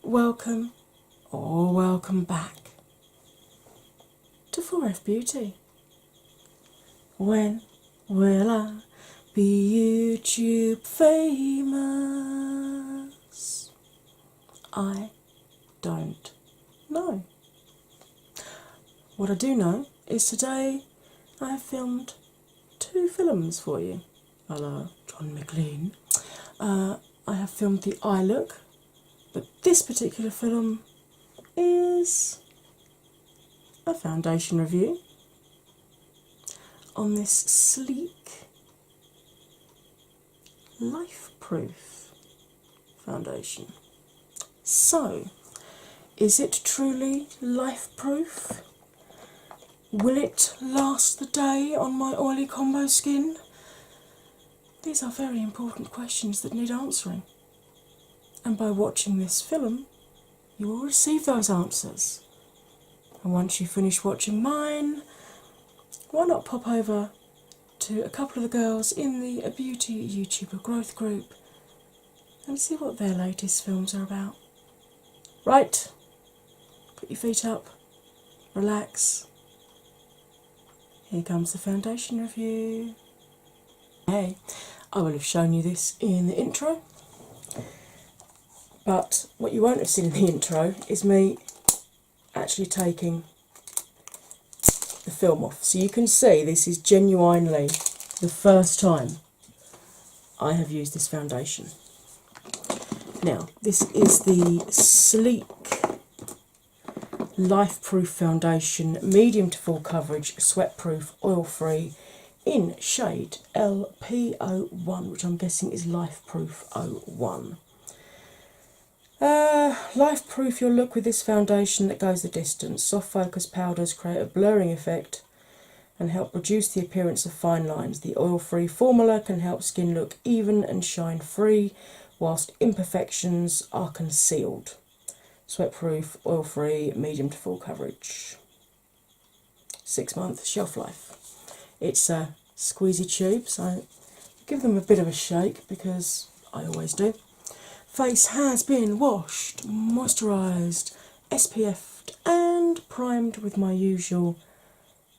welcome or welcome back to 4F Beauty. When will I be YouTube famous? I don't know. What I do know is today I have filmed 2 films for you, a la John McLean. I have filmed the eye look, but this particular film is a foundation review on this sleek Lifeproof foundation. So, is it truly life-proof? Will it last the day on my oily combo skin? These are very important questions that need answering. And by watching this film, you will receive those answers. And once you finish watching mine, why not pop over to a couple of the girls in the A Beauty YouTuber growth group and see what their latest films are about. Right, put your feet up, relax. Here comes the foundation review. Hey, I will have shown you this in the intro, but what you won't have seen in the intro is me actually taking the film off. So you can see this is genuinely the first time I have used this foundation. Now, this is the sleek Lifeproof foundation, medium to full coverage, sweat-proof, oil-free, in shade LP01, which I'm guessing is Lifeproof 01. Lifeproof your look with this foundation that goes the distance. Soft focus powders create a blurring effect and help reduce the appearance of fine lines. The oil-free formula can help skin look even and shine-free, whilst imperfections are concealed. Sweat-proof, oil-free, medium to full coverage. 6-month shelf life. It's a squeezy tube, so give them a bit of a shake because I always do. Face has been washed, moisturised, SPF'd and primed with my usual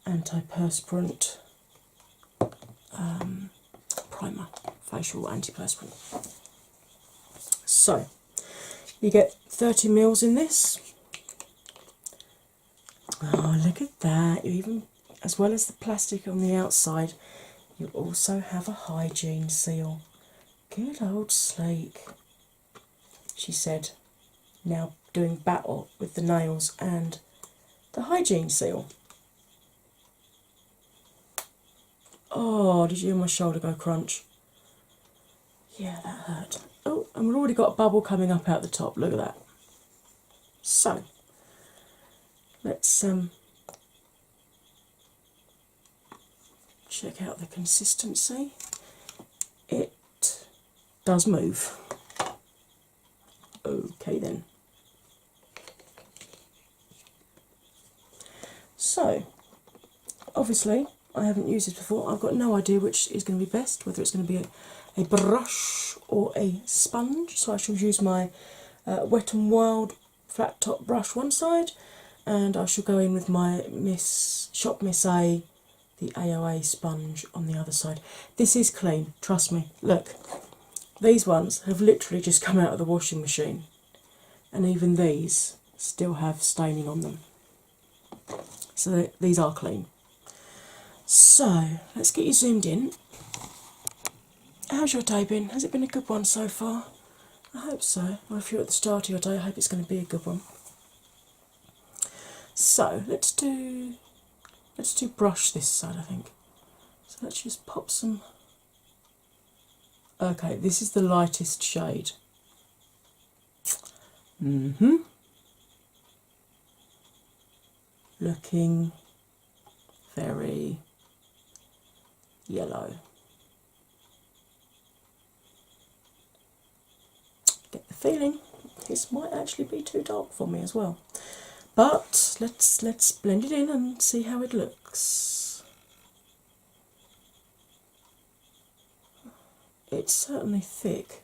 antiperspirant primer, facial antiperspirant. So, you get 30ml in this. Oh, look at that. You even, as well as the plastic on the outside, you also have a hygiene seal. Good old Sleek, she said, now doing battle with the nails and the hygiene seal. Oh, did you hear my shoulder go crunch? Yeah, that hurt. Oh, and we've already got a bubble coming up out the top. Look at that. So, let's check out the consistency. It does move. Okay then. So, obviously, I haven't used this before. I've got no idea which is going to be best, whether it's going to be a brush or a sponge. So I shall use my Wet n Wild flat top brush one side, and I shall go in with my Shop Miss A, the AOA sponge on the other side. This is clean, trust me. Look, these ones have literally just come out of the washing machine, and even these still have staining on them. So these are clean. So, let's get you zoomed in. How's your day been? Has it been a good one so far? I hope so. Or if you're at the start of your day, I hope it's going to be a good one. So, let's do brush this side, I think. So let's just pop some. Okay, this is the lightest shade. Looking very yellow. Get the feeling this might actually be too dark for me as well. But let's blend it in and see how it looks. It's certainly thick.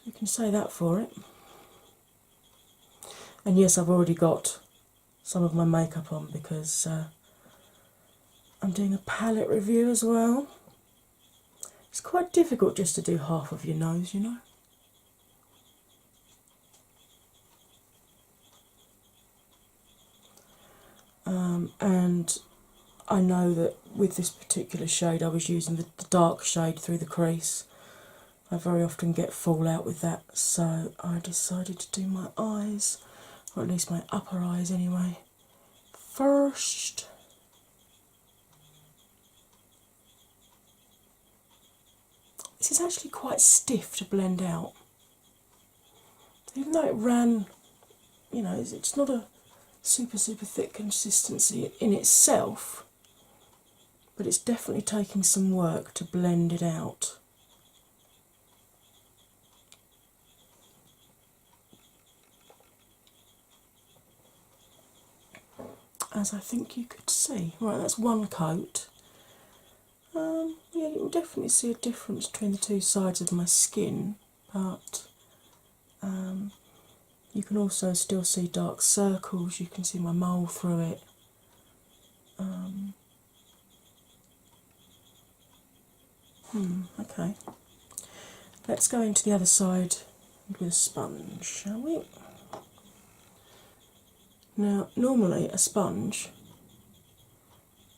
You can say that for it. And yes, I've already got some of my makeup on because I'm doing a palette review as well. It's quite difficult just to do half of your nose, you know. And I know that with this particular shade I was using the dark shade through the crease. I very often get fallout with that, so I decided to do my eyes, or at least my upper eyes anyway, first. This is actually quite stiff to blend out. Even though it ran, you know, it's not a super thick consistency in itself, but it's definitely taking some work to blend it out. As I think you could see. Right, that's one coat. Yeah, you can definitely see a difference between the two sides of my skin, but you can also still see dark circles, you can see my mole through it. Okay. Let's go into the other side with a sponge, shall we? Now, normally a sponge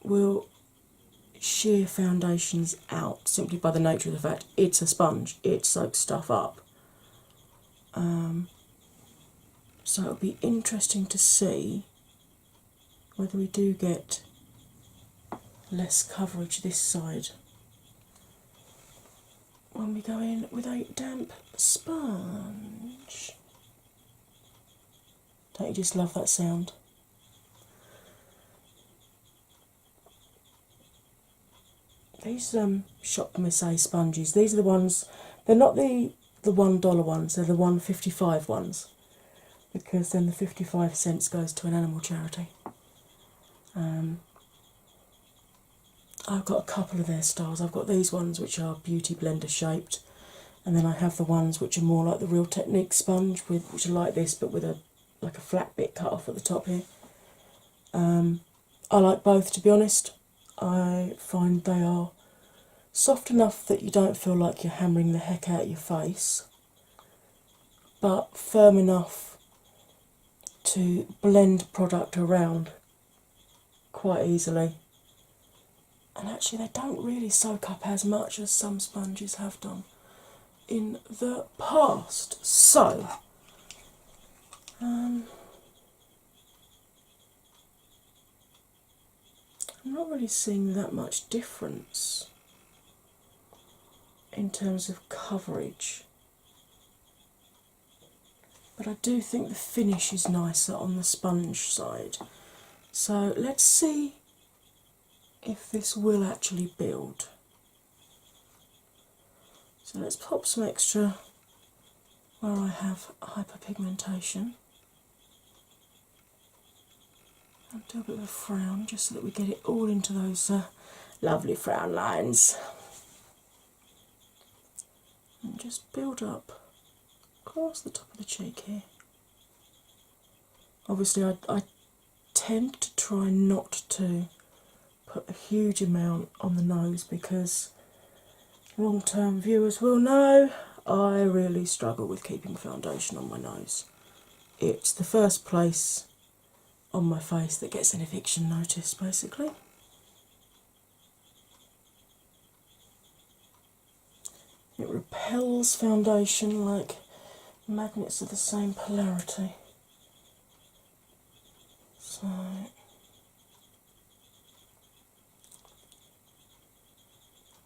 will shear foundations out simply by the nature of the fact it's a sponge, it soaks stuff up. So it'll be interesting to see whether we do get less coverage this side when we go in with a damp sponge. Don't you just love that sound? These Shop MSA sponges, these are the ones, they're not the $1 ones, they're the $1.55 ones, because then the 55 cents goes to an animal charity. I've got a couple of their styles. I've got these ones which are beauty blender shaped, and then I have the ones which are more like the Real Technique sponge, which are like this but with a flat bit cut off at the top here. I like both, to be honest. I find they are soft enough that you don't feel like you're hammering the heck out your face, but firm enough to blend product around quite easily. And actually, they don't really soak up as much as some sponges have done in the past. So, I'm not really seeing that much difference in terms of coverage, but I do think the finish is nicer on the sponge side. So let's see if this will actually build. So let's pop some extra where I have hyperpigmentation and do a bit of a frown just so that we get it all into those lovely frown lines. And just build up across the top of the cheek here. Obviously I tend to try not to put a huge amount on the nose because long-term viewers will know I really struggle with keeping foundation on my nose. It's the first place on my face that gets an eviction notice, basically. It repels foundation like magnets of the same polarity. So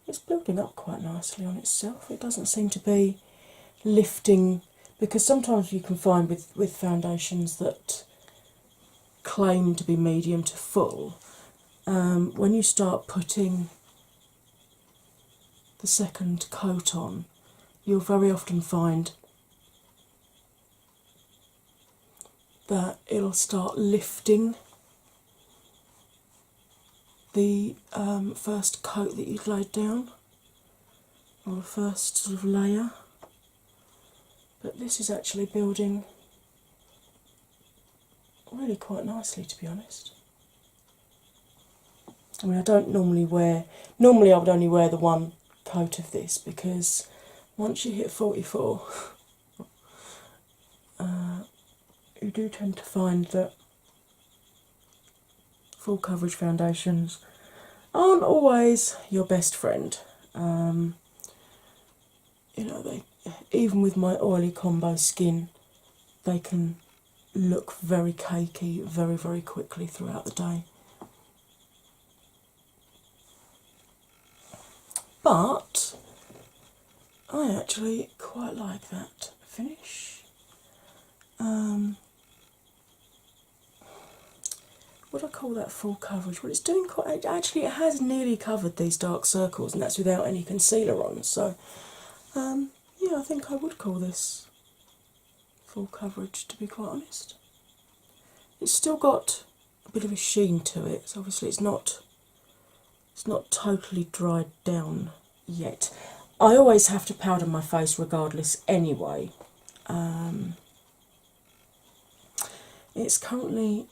it's building up quite nicely on itself. It doesn't seem to be lifting, because sometimes you can find with foundations that claim to be medium to full, when you start putting the second coat on, you'll very often find that it'll start lifting the first coat that you've laid down, or the first sort of layer. but this is actually building really quite nicely, to be honest. I mean, I don't normally I would only wear the one coat of this, because once you hit 44, you do tend to find that full coverage foundations aren't always your best friend. They, even with my oily combo skin, they can look very cakey very, very quickly throughout the day. But I actually quite like that finish. Would I call that full coverage? Well, it's doing quite. Actually, it has nearly covered these dark circles, and that's without any concealer on. So, yeah, I think I would call this full coverage, to be quite honest. It's still got a bit of a sheen to it, so obviously it's not totally dried down yet. I always have to powder my face regardless anyway. It's currently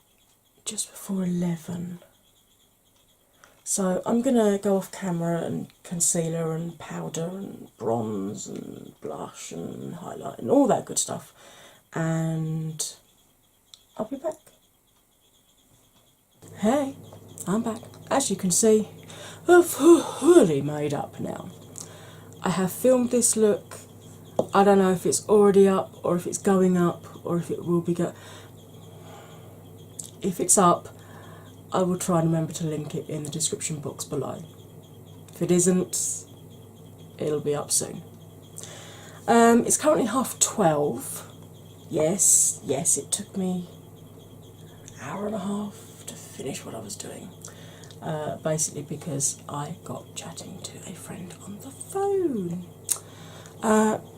just before 11, so I'm gonna go off camera and concealer and powder and bronze and blush and highlight and all that good stuff, and I'll be back. Hey, I'm back. As you can see, I'm fully made up now. I have filmed this look. I don't know if it's already up or if it's going up or if it will be If it's up, I will try and remember to link it in the description box below. If it isn't, it'll be up soon. It's currently 12:30. Yes, it took me an hour and a half to finish what I was doing. Basically because I got chatting to a friend on the phone.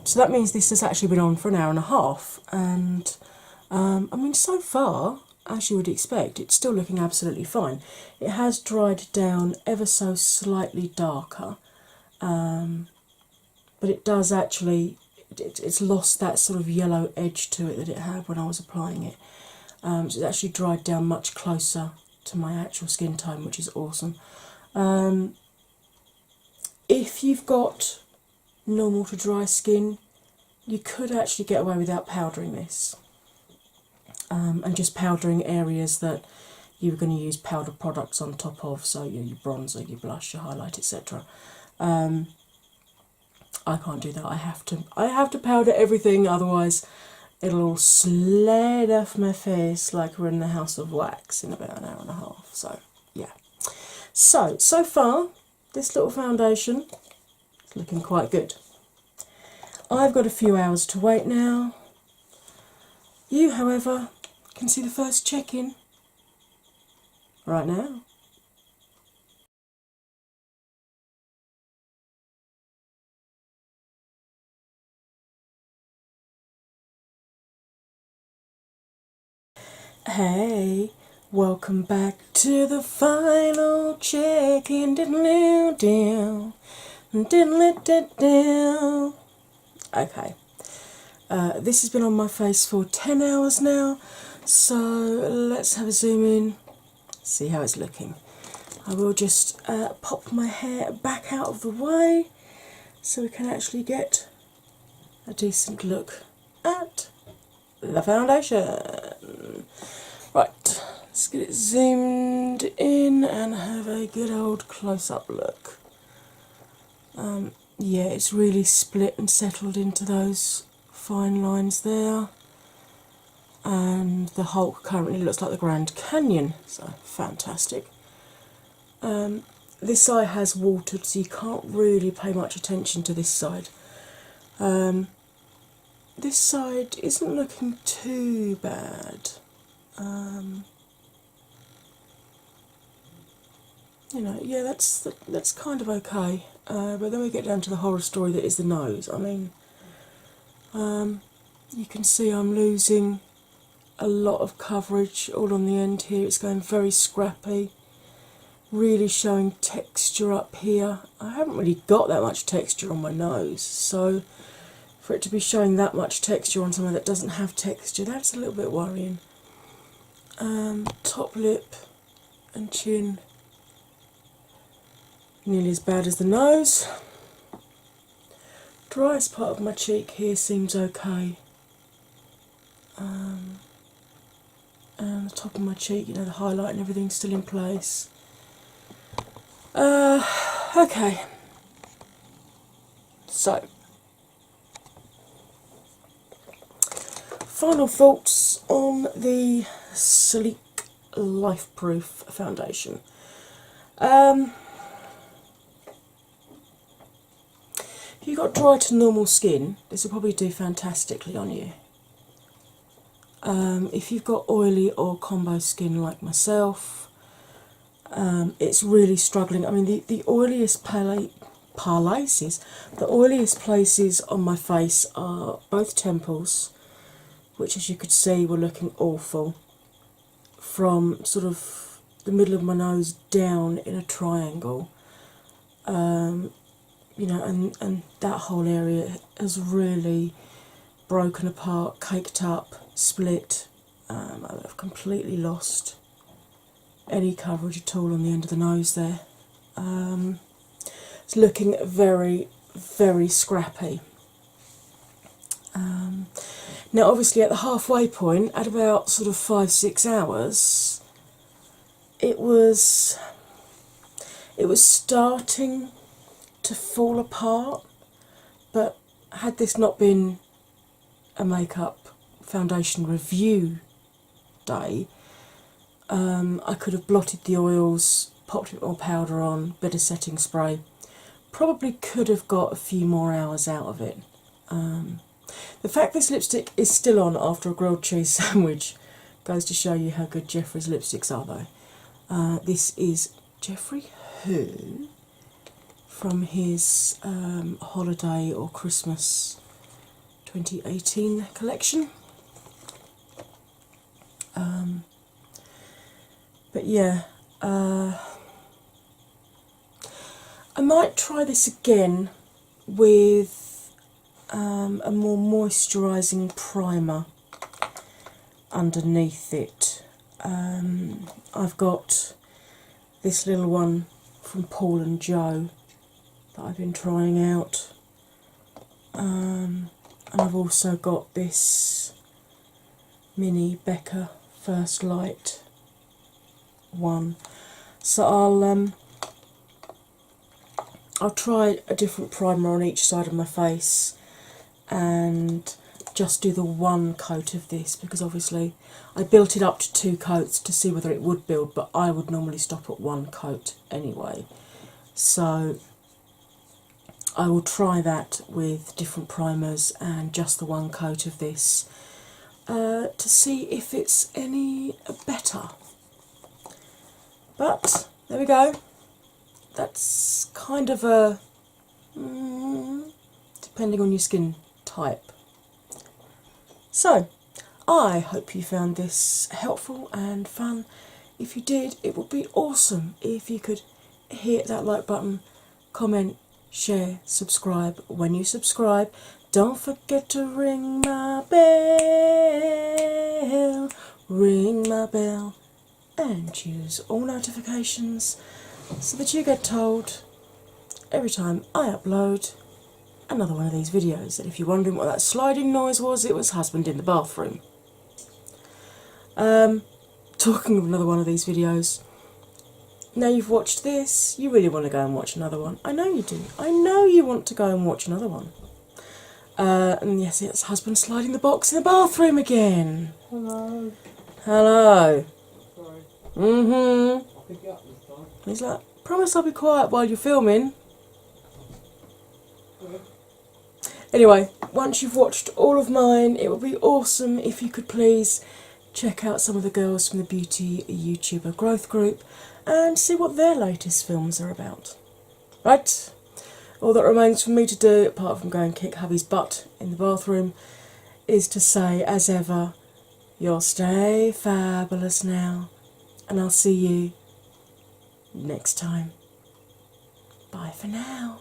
So that means this has actually been on for an hour and a half, and I mean, so far, as you would expect, it's still looking absolutely fine. It has dried down ever so slightly darker, but it does actually, it's lost that sort of yellow edge to it that it had when I was applying it. So it's actually dried down much closer to my actual skin tone, which is awesome. If you've got normal to dry skin, you could actually get away without powdering this, and just powdering areas that you were going to use powder products on top of, so your bronzer, your blush, your highlight, etc. I can't do that. I have to powder everything, otherwise it'll all slide off my face like we're in the house of wax in about an hour and a half. So yeah. So far, this little foundation is looking quite good. I've got a few hours to wait now. You, however, can see the first check-in right now. Hey, welcome back to the final check-in. Okay, this has been on my face for 10 hours now, so let's have a zoom in, see how it's looking. I will just pop my hair back out of the way so we can actually get a decent look at the foundation. Right, let's get it zoomed in and have a good old close-up look. Yeah, it's really split and settled into those fine lines there, and the Hulk currently looks like the Grand Canyon, so fantastic. This eye has watered, so you can't really pay much attention to this side. This side isn't looking too bad. Yeah, that's kind of okay. But then we get down to the horror story that is the nose. I mean, you can see I'm losing a lot of coverage all on the end here. It's going very scrappy, really showing texture up here. I haven't really got that much texture on my nose, so for it to be showing that much texture on something that doesn't have texture, that's a little bit worrying. Top lip and chin, nearly as bad as the nose. Driest part of my cheek here seems okay. And the top of my cheek, you know, the highlight and everything's still in place. Okay. So, final thoughts on the Sleek Lifeproof foundation. If you've got dry to normal skin, this will probably do fantastically on you. If you've got oily or combo skin like myself, it's really struggling. I mean, the oiliest the oiliest places on my face are both temples, which, as you could see, were looking awful, from sort of the middle of my nose down in a triangle. You know, and that whole area has really broken apart, caked up, split. I've completely lost any coverage at all on the end of the nose there. It's looking very, very scrappy. Now, obviously, at the halfway point, at about sort of 5-6 hours, it was starting to fall apart. But had this not been a makeup foundation review day, I could have blotted the oils, popped a bit more powder on, bit of setting spray. Probably could have got a few more hours out of it. The fact this lipstick is still on after a grilled cheese sandwich goes to show you how good Jeffrey's lipsticks are, though. This is Jeffrey Who from his holiday or Christmas 2018 collection. But yeah, I might try this again with a more moisturising primer underneath it. I've got this little one from Paul and Joe that I've been trying out, and I've also got this mini Becca First Light one. So I'll try a different primer on each side of my face and just do the one coat of this, because obviously I built it up to 2 coats to see whether it would build, but I would normally stop at 1 coat anyway. So I will try that with different primers and just the 1 coat of this to see if it's any better. But there we go. That's kind of a depending on your skin type. So I hope you found this helpful and fun. If you did, it would be awesome if you could hit that like button, comment, share, subscribe. When you subscribe, don't forget to ring my bell, and choose all notifications so that you get told every time I upload another one of these videos. And if you're wondering what that sliding noise was, it was husband in the bathroom. Talking of another one of these videos, now you've watched this, you really want to go and watch another one. I know you do. I know you want to go and watch another one. And yes, it's husband sliding the box in the bathroom again. Hello. Hello. Sorry. Mm-hmm. I'll pick it up this time. He's like, promise I'll be quiet while you're filming. Okay. Anyway, once you've watched all of mine, it would be awesome if you could please check out some of the girls from the Beauty YouTuber Growth Group and see what their latest films are about. Right? All that remains for me to do, apart from go and kick hubby's butt in the bathroom, is to say, as ever, you'll stay fabulous now, and I'll see you next time. Bye for now.